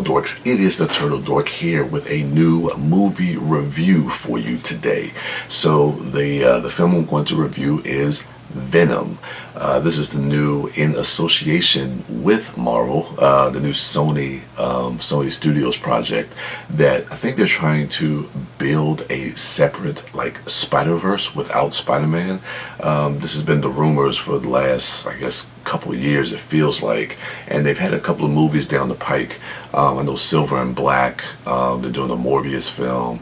Dorks, it is the Turtle Dork here with a new movie review for you today. So the film I'm going to review is Venom. This is the new, in association with Marvel, the new Sony Studios project that I think they're trying to build a separate like Spider-Verse without Spider-Man. This has been the rumors for the last, I guess, couple of years, it feels like, and they've had a couple of movies down the pike. I know Silver and Black, they're doing a Morbius film,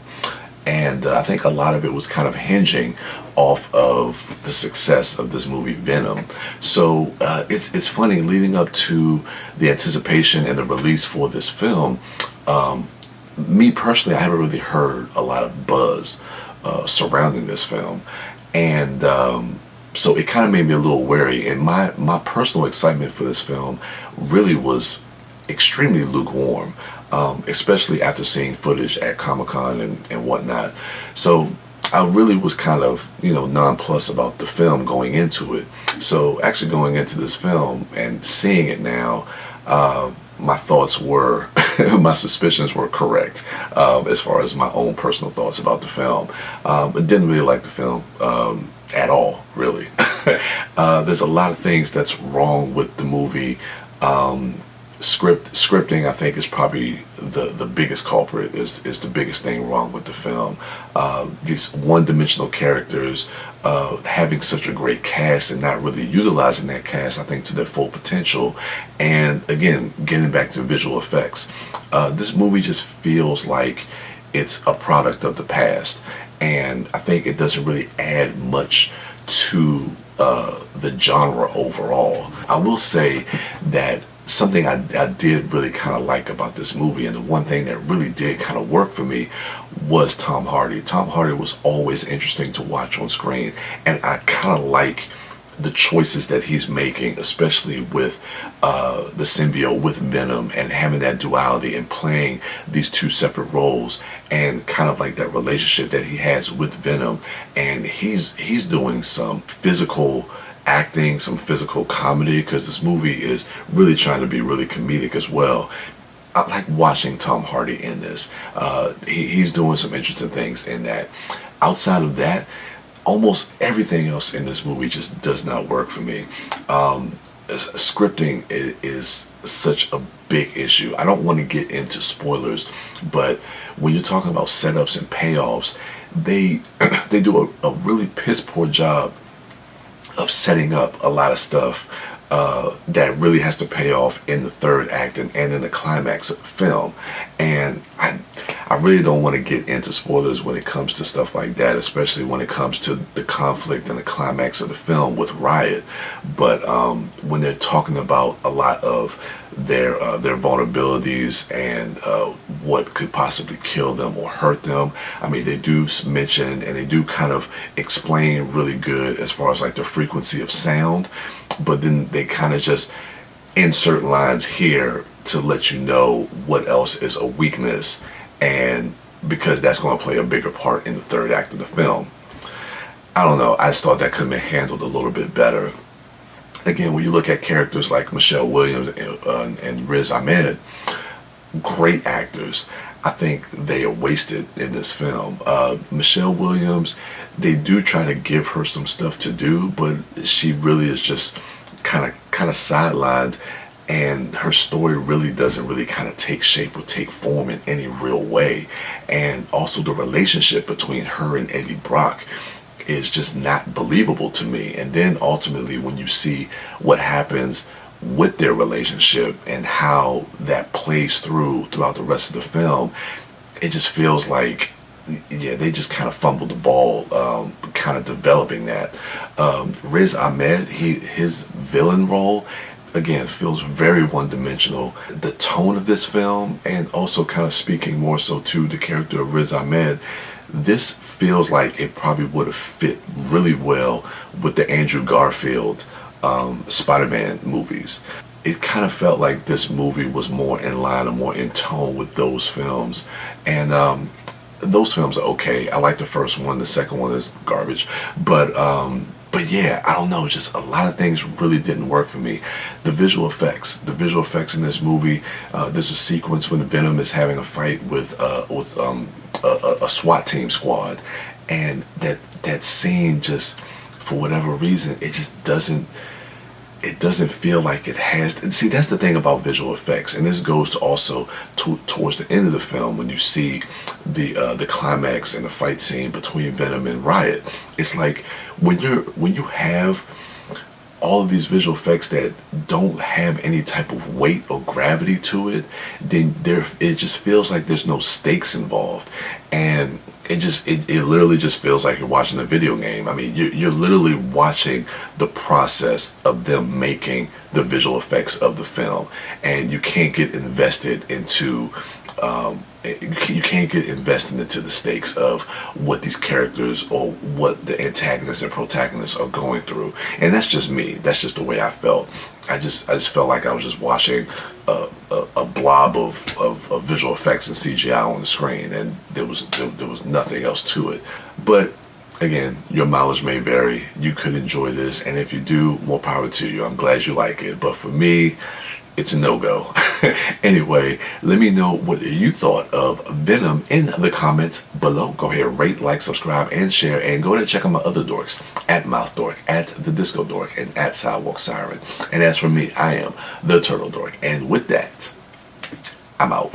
and I think a lot of it was kind of hinging off of the success of this movie Venom. So it's funny, leading up to the anticipation and the release for this film, me personally, I haven't really heard a lot of buzz surrounding this film, and so it kind of made me a little wary, and my personal excitement for this film really was extremely lukewarm, especially after seeing footage at Comic-Con and whatnot. So I really was kind of, nonplussed about the film going into it. So actually going into this film and seeing it now, my thoughts were, my suspicions were correct, as far as my own personal thoughts about the film. I didn't really like the film at all, really. There's a lot of things that's wrong with the movie. Scripting, I think, is probably the biggest culprit, is the biggest thing wrong with the film. These one-dimensional characters, having such a great cast and not really utilizing that cast, I think, to their full potential. And again, getting back to visual effects, this movie just feels like it's a product of the past, and I think it doesn't really add much to the genre overall. I will say that something I did really kind of like about this movie, and the one thing that really did kind of work for me, was Tom Hardy. Tom Hardy was always interesting to watch on screen, and I kind of like the choices that he's making, especially with the symbiote with Venom, and having that duality and playing these two separate roles, and kind of like that relationship that he has with Venom. And he's doing some physical acting, some physical comedy, because this movie is really trying to be really comedic as well. I like watching Tom Hardy in this. He's doing some interesting things in that. Outside of that, almost everything else in this movie just does not work for me. Scripting is such a big issue. I don't want to get into spoilers, but when you're talking about setups and payoffs, they do a really piss poor job of setting up a lot of stuff that really has to pay off in the third act and in the climax of the film. And I really don't want to get into spoilers when it comes to stuff like that, especially when it comes to the conflict and the climax of the film with Riot. But when they're talking about a lot of their vulnerabilities and what could possibly kill them or hurt them, I mean, they do mention and they do kind of explain really good as far as like the frequency of sound, but then they kind of just insert lines here to let you know what else is a weakness, and because that's going to play a bigger part in the third act of the film. I don't know, I just thought that could have been handled a little bit better. Again, when you look at characters like Michelle Williams and Riz Ahmed, great actors, I think they are wasted in this film. Michelle Williams, they do try to give her some stuff to do, but she really is just kind of sidelined, and her story really doesn't really kind of take shape or take form in any real way. And also the relationship between her and Eddie Brock is just not believable to me. And then ultimately when you see what happens with their relationship and how that plays throughout the rest of the film, it just feels like, yeah, they just kind of fumbled the ball, kind of developing that. Riz Ahmed, his villain role, again, feels very one-dimensional. The tone of this film, and also kind of speaking more so to the character of Riz Ahmed, this feels like it probably would have fit really well with the Andrew Garfield Spider-Man movies. It kind of felt like this movie was more in line or more in tone with those films. And those films are okay. I like the first one. The second one is garbage. But yeah, I don't know. Just a lot of things really didn't work for me. The visual effects in this movie. There's a sequence when Venom is having a fight with a SWAT team squad, and that scene just, for whatever reason, it doesn't feel like it has. And see, that's the thing about visual effects, and this goes to also towards the end of the film when you see the climax and the fight scene between Venom and Riot. It's like when you have all of these visual effects that don't have any type of weight or gravity to it, then it just feels like there's no stakes involved, and it literally just feels like you're watching a video game. I mean, you're literally watching the process of them making the visual effects of the film, and you can't get invested into you can't get invested into the stakes of what these characters or what the antagonists and protagonists are going through. And that's just me. That's just the way I felt. I just felt like I was just watching a blob of visual effects and CGI on the screen, and there was nothing else to it. But again, your mileage may vary. You could enjoy this, and if you do, more power to you. I'm glad you like it. But for me, it's a no-go. Anyway, let me know what you thought of Venom in the comments below. Go ahead, rate, like, subscribe, and share. And go ahead and check out my other dorks, at MouthDork, at TheDiscoDork, and at Sidewalk Siren. And as for me, I am the Turtle Dork. And with that, I'm out.